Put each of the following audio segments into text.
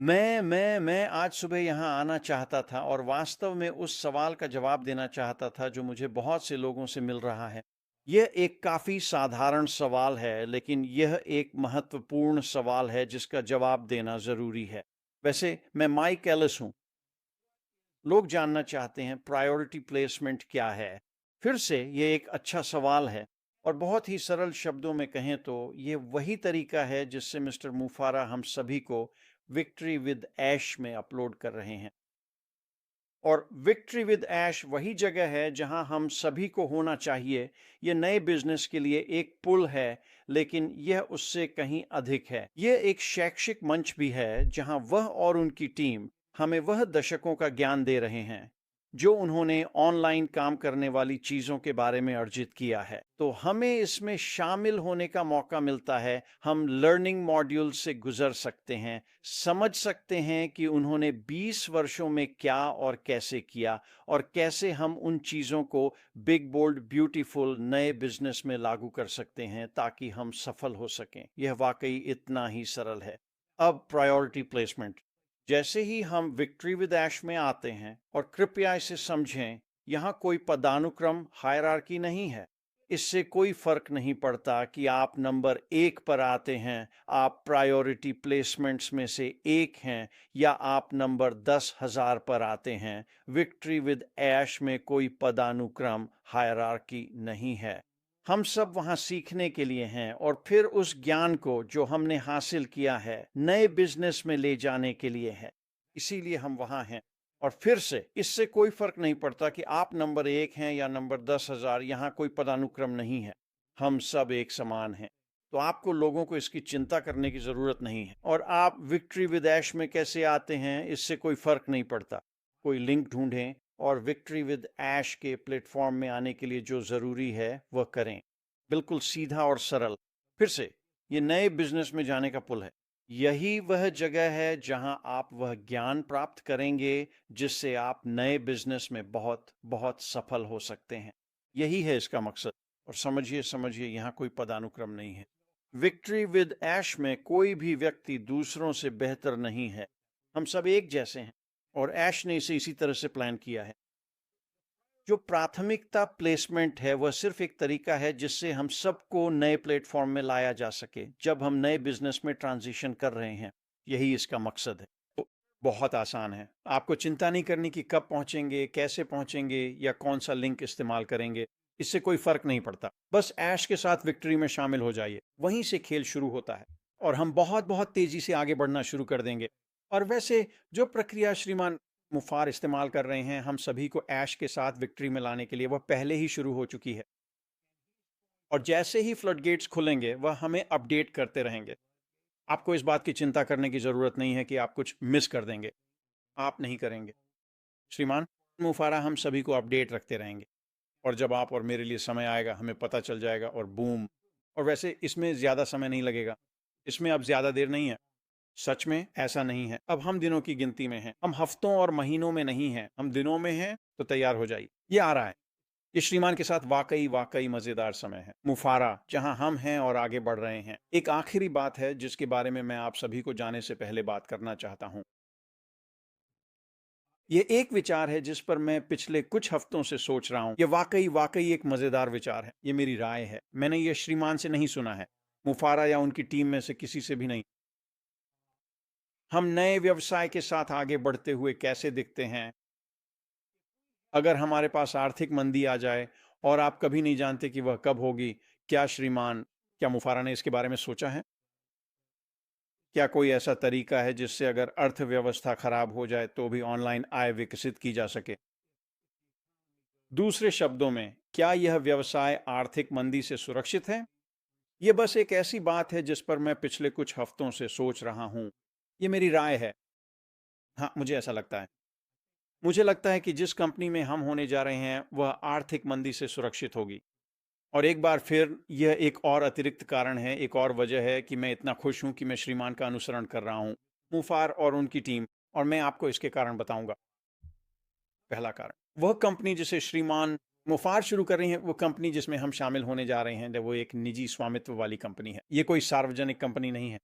मैं आज सुबह यहाँ आना चाहता था और वास्तव में उस सवाल का जवाब देना चाहता था जो मुझे बहुत से लोगों से मिल रहा है। यह एक काफ़ी साधारण सवाल है, लेकिन यह एक महत्वपूर्ण सवाल है जिसका जवाब देना ज़रूरी है। वैसे मैं माइक एलिस हूँ। लोग जानना चाहते हैं प्रायोरिटी प्लेसमेंट क्या है? फिर से ये एक अच्छा सवाल है और बहुत ही सरल शब्दों में कहें तो ये वही तरीका है जिससे मिस्टर मुफारा हम सभी को विक्ट्री विद ऐश में अपलोड कर रहे हैं। और विक्ट्री विद ऐश वही जगह है जहां हम सभी को होना चाहिए। ये नए बिजनेस के लिए एक पुल है, लेकिन यह उससे कहीं अधिक है। यह एक शैक्षिक मंच भी है जहां वह और उनकी टीम हमें वह दशकों का ज्ञान दे रहे हैं जो उन्होंने ऑनलाइन काम करने वाली चीज़ों के बारे में अर्जित किया है। तो हमें इसमें शामिल होने का मौका मिलता है। हम लर्निंग मॉड्यूल से गुजर सकते हैं, समझ सकते हैं कि उन्होंने 20 वर्षों में क्या और कैसे किया और कैसे हम उन चीज़ों को बिग बोल्ड ब्यूटीफुल नए बिजनेस में लागू कर सकते हैं ताकि हम सफल हो सकें। यह वाकई इतना ही सरल है। अब प्रायोरिटी प्लेसमेंट। जैसे ही हम विक्ट्री विद ऐश में आते हैं, और कृपया इसे समझें, यहाँ कोई पदानुक्रम हायरार्की नहीं है। इससे कोई फर्क नहीं पड़ता कि आप नंबर 1 पर आते हैं, आप प्रायोरिटी प्लेसमेंट्स में से एक हैं, या आप नंबर 10,000 पर आते हैं। विक्ट्री विद ऐश में कोई पदानुक्रम हायरार्की नहीं है। हम सब वहाँ सीखने के लिए हैं और फिर उस ज्ञान को जो हमने हासिल किया है नए बिजनेस में ले जाने के लिए है। इसीलिए हम वहाँ हैं। और फिर से इससे कोई फर्क नहीं पड़ता कि आप नंबर 1 हैं या नंबर 10,000, यहाँ कोई पदानुक्रम नहीं है। हम सब एक समान हैं। तो आपको लोगों को इसकी चिंता करने की ज़रूरत नहीं है। और आप विक्ट्री विद ऐश में कैसे आते हैं, इससे कोई फर्क नहीं पड़ता। कोई लिंक ढूंढें और विक्ट्री विद ऐश के प्लेटफॉर्म में आने के लिए जो ज़रूरी है वह करें। बिल्कुल सीधा और सरल। फिर से, ये नए बिजनेस में जाने का पुल है। यही वह जगह है जहां आप वह ज्ञान प्राप्त करेंगे जिससे आप नए बिजनेस में बहुत बहुत सफल हो सकते हैं। यही है इसका मकसद। और समझिए समझिए, यहाँ कोई पदानुक्रम नहीं है। विक्ट्री विद ऐश में कोई भी व्यक्ति दूसरों से बेहतर नहीं है। हम सब एक जैसे हैं और ऐश ने इसे इसी तरह से प्लान किया है। जो प्राथमिकता प्लेसमेंट है वह सिर्फ एक तरीका है जिससे हम सबको नए प्लेटफॉर्म में लाया जा सके जब हम नए बिजनेस में ट्रांजिशन कर रहे हैं। यही इसका मकसद है। तो बहुत आसान है। आपको चिंता नहीं करनी कि कब पहुंचेंगे, कैसे पहुंचेंगे या कौन सा लिंक इस्तेमाल करेंगे। इससे कोई फर्क नहीं पड़ता। बस ऐश के साथ विक्ट्री में शामिल हो जाइए। वहीं से खेल शुरू होता है और हम बहुत बहुत तेजी से आगे बढ़ना शुरू कर देंगे। और वैसे जो प्रक्रिया श्रीमान मुफ़ार इस्तेमाल कर रहे हैं हम सभी को ऐश के साथ विक्ट्री में लाने के लिए, वह पहले ही शुरू हो चुकी है। और जैसे ही फ्लड गेट्स खुलेंगे वह हमें अपडेट करते रहेंगे। आपको इस बात की चिंता करने की ज़रूरत नहीं है कि आप कुछ मिस कर देंगे। आप नहीं करेंगे। श्रीमान मुफारा हम सभी को अपडेट रखते रहेंगे और जब आप और मेरे लिए समय आएगा हमें पता चल जाएगा और बूम। और वैसे इसमें ज़्यादा समय नहीं लगेगा। इसमें अब ज़्यादा देर नहीं है। सच में ऐसा नहीं है। अब हम दिनों की गिनती में हैं। हम हफ्तों और महीनों में नहीं हैं। हम दिनों में हैं। तो तैयार हो जाइए। ये आ रहा है। ये श्रीमान के साथ वाकई वाकई मजेदार समय है। मुफारा जहां हम हैं और आगे बढ़ रहे हैं। एक आखिरी बात है जिसके बारे में मैं आप सभी को जाने से पहले बात करना चाहता हूं। ये एक विचार है जिस पर मैं पिछले कुछ हफ्तों से सोच रहा हूं। ये वाकई वाकई एक मजेदार विचार है। ये मेरी राय है। मैंने ये श्रीमान से नहीं सुना है, मुफारा या उनकी टीम में से किसी से भी नहीं। हम नए व्यवसाय के साथ आगे बढ़ते हुए कैसे दिखते हैं अगर हमारे पास आर्थिक मंदी आ जाए और आप कभी नहीं जानते कि वह कब होगी। क्या श्रीमान, क्या मुफारा ने इसके बारे में सोचा है? क्या कोई ऐसा तरीका है जिससे अगर अर्थव्यवस्था खराब हो जाए तो भी ऑनलाइन आय विकसित की जा सके? दूसरे शब्दों में, क्या यह व्यवसाय आर्थिक मंदी से सुरक्षित है? यह बस एक ऐसी बात है जिस पर मैं पिछले कुछ हफ्तों से सोच रहा हूं। ये मेरी राय है। हाँ, मुझे ऐसा लगता है। मुझे लगता है कि जिस कंपनी में हम होने जा रहे हैं वह आर्थिक मंदी से सुरक्षित होगी। और एक बार फिर यह एक और अतिरिक्त कारण है, एक और वजह है कि मैं इतना खुश हूं कि मैं श्रीमान का अनुसरण कर रहा हूं, मुफार और उनकी टीम। और मैं आपको इसके कारण बताऊंगा। पहला कारण, वह कंपनी जिसे श्रीमान मुफार शुरू कर रही है, वो कंपनी जिसमें हम शामिल होने जा रहे हैं, वो एक निजी स्वामित्व वाली कंपनी है। ये कोई सार्वजनिक कंपनी नहीं है।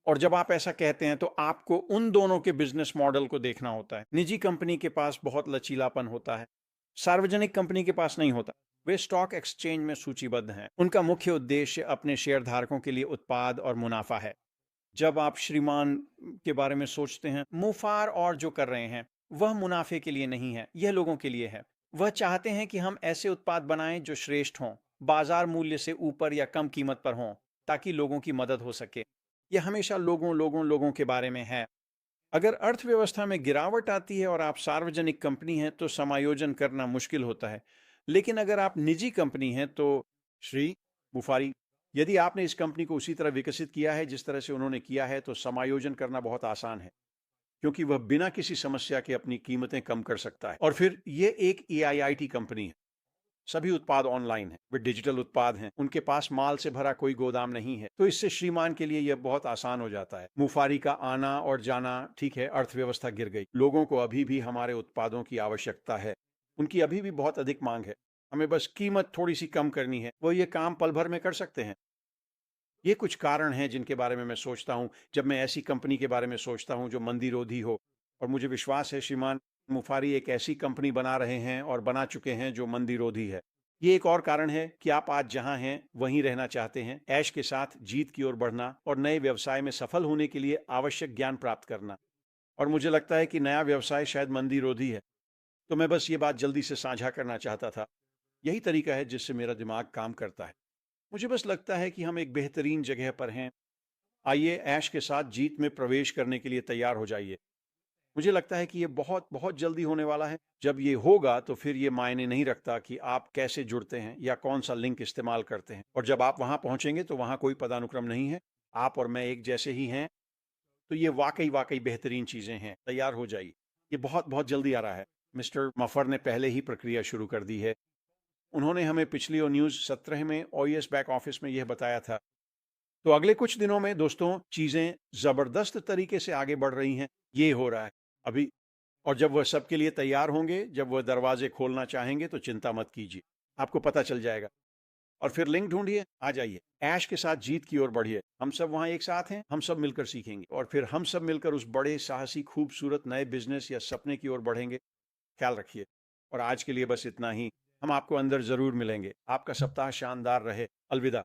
और जब आप ऐसा कहते हैं तो आपको उन दोनों के बिजनेस मॉडल को देखना होता है। निजी कंपनी के पास बहुत लचीलापन होता है, सार्वजनिक कंपनी के पास नहीं होता। वे स्टॉक एक्सचेंज में सूचीबद्ध हैं। उनका मुख्य उद्देश्य अपने शेयरधारकों के लिए उत्पाद और मुनाफा है। जब आप श्रीमान के बारे में सोचते हैं, मुफार और जो कर रहे हैं वह मुनाफे के लिए नहीं है, यह लोगों के लिए है। वह चाहते हैं कि हम ऐसे उत्पाद बनाएं जो श्रेष्ठ हों, बाजार मूल्य से ऊपर या कम कीमत पर हों, ताकि लोगों की मदद हो सके। यह हमेशा लोगों लोगों लोगों के बारे में है। अगर अर्थव्यवस्था में गिरावट आती है और आप सार्वजनिक कंपनी हैं तो समायोजन करना मुश्किल होता है। लेकिन अगर आप निजी कंपनी हैं तो श्री बुफारी, यदि आपने इस कंपनी को उसी तरह विकसित किया है जिस तरह से उन्होंने किया है तो समायोजन करना बहुत आसान है, क्योंकि वह बिना किसी समस्या के अपनी कीमतें कम कर सकता है। और फिर ये एक EIIT कंपनी है। सभी उत्पाद ऑनलाइन हैं, वे डिजिटल उत्पाद हैं, उनके पास माल से भरा कोई गोदाम नहीं है। तो इससे श्रीमान के लिए यह बहुत आसान हो जाता है। मुफारी का आना और जाना, ठीक है, अर्थव्यवस्था गिर गई, लोगों को अभी भी हमारे उत्पादों की आवश्यकता है, उनकी अभी भी बहुत अधिक मांग है, हमें बस कीमत थोड़ी सी कम करनी है। वो ये काम पल भर में कर सकते हैं। ये कुछ कारण हैं जिनके बारे में मैं सोचता हूँ जब मैं ऐसी कंपनी के बारे में सोचता हूँ जो मंदीरोधी हो। और मुझे विश्वास है श्रीमान मुफारी एक ऐसी कंपनी बना रहे हैं और बना चुके हैं जो मंदीरोधी है। ये एक और कारण है कि आप आज जहां हैं वहीं रहना चाहते हैं, ऐश के साथ जीत की ओर बढ़ना और नए व्यवसाय में सफल होने के लिए आवश्यक ज्ञान प्राप्त करना। और मुझे लगता है कि नया व्यवसाय शायद मंदीरोधी है। तो मैं बस ये बात जल्दी से साझा करना चाहता था। यही तरीका है जिससे मेरा दिमाग काम करता है। मुझे बस लगता है कि हम एक बेहतरीन जगह पर हैं। आइए ऐश के साथ जीत में प्रवेश करने के लिए तैयार हो जाइए। मुझे लगता है कि ये बहुत बहुत जल्दी होने वाला है। जब ये होगा तो फिर ये मायने नहीं रखता कि आप कैसे जुड़ते हैं या कौन सा लिंक इस्तेमाल करते हैं। और जब आप वहां पहुंचेंगे तो वहां कोई पदानुक्रम नहीं है, आप और मैं एक जैसे ही हैं। तो ये वाकई वाकई बेहतरीन चीजें हैं। तैयार हो जाइए, ये बहुत बहुत जल्दी आ रहा है। मिस्टर मफर ने पहले ही प्रक्रिया शुरू कर दी है। उन्होंने हमें पिछली और न्यूज़ 17 में OES बैक ऑफिस में यह बताया था। तो अगले कुछ दिनों में दोस्तों चीज़ें ज़बरदस्त तरीके से आगे बढ़ रही हैं। ये हो रहा है अभी। और जब वह सबके लिए तैयार होंगे, जब वह दरवाजे खोलना चाहेंगे तो चिंता मत कीजिए, आपको पता चल जाएगा। और फिर लिंक ढूंढिए, आ जाइए, ऐश के साथ जीत की ओर बढ़िए। हम सब वहाँ एक साथ हैं, हम सब मिलकर सीखेंगे और फिर हम सब मिलकर उस बड़े साहसी खूबसूरत नए बिजनेस या सपने की ओर बढ़ेंगे। ख्याल रखिए। और आज के लिए बस इतना ही। हम आपको अंदर ज़रूर मिलेंगे। आपका सप्ताह शानदार रहे। अलविदा।